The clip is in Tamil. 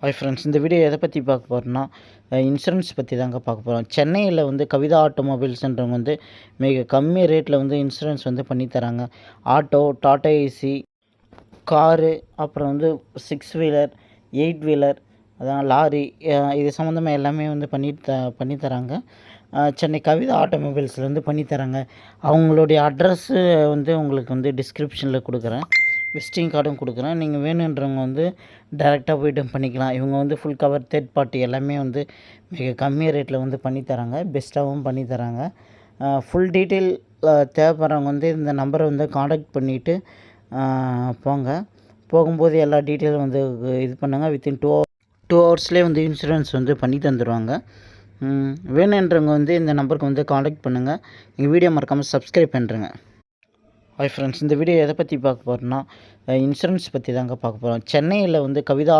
ஹாய் ஃப்ரெண்ட்ஸ், இந்த வீடியோ எதை பற்றி பார்க்க போகிறோன்னா இன்சூரன்ஸ் பற்றி தாங்க பார்க்க போகிறோம். சென்னையில் வந்து கவிதா ஆட்டோமொபைல்ஸ்ன்றவங்க வந்து மிக கம்மி ரேட்டில் வந்து இன்சூரன்ஸ் வந்து பண்ணித்தராங்க. ஆட்டோ, டாடா ஏசி, காரு, அப்புறம் வந்து 6 வீலர், 8 வீலர், அதான் லாரி, இது சம்மந்தமாக எல்லாமே வந்து பண்ணித்தராங்க. சென்னை கவிதா ஆட்டோமொபைல்ஸில் வந்து பண்ணித்தராங்க. அவங்களுடைய அட்ரஸ்ஸு வந்து உங்களுக்கு வந்து டிஸ்கிரிப்ஷனில் கொடுக்குறேன். விசிட்டிங் கார்டும் கொடுக்குறேன். நீங்கள் வேணுன்றவங்க வந்து டைரெக்டாக போய்ட்டு பண்ணிக்கலாம். இவங்க வந்து ஃபுல் கவர் தேர்ட் பார்ட்டி எல்லாமே வந்து மிக கம்மி ரேட்டில் வந்து பண்ணித்தராங்க. பெஸ்ட்டாகவும் பண்ணித்தராங்க. ஃபுல் டீட்டெயில் தேவைப்படுறவங்க வந்து இந்த நம்பரை வந்து காண்டாக்ட் பண்ணிவிட்டு போங்க. போகும்போது எல்லா டீட்டெயிலும் வந்து இது பண்ணுங்கள். வித்தின் 2 ஹவர்ஸ்லேயே வந்து இன்சூரன்ஸ் வந்து பண்ணி தந்துடுவாங்க. வேணுன்றவங்க வந்து இந்த நம்பருக்கு வந்து காண்டாக்ட் பண்ணுங்கள். எங்கள் வீடியோ மறக்காமல் சப்ஸ்கிரைப் பண்ணுறேங்க. ஹாய் ஃப்ரெண்ட்ஸ், இந்த வீடியோ எதை பற்றி பார்க்க போகிறோன்னா இன்சூரன்ஸ் பற்றி தாங்க பார்க்க போகிறோம். சென்னையில் வந்து கவிதா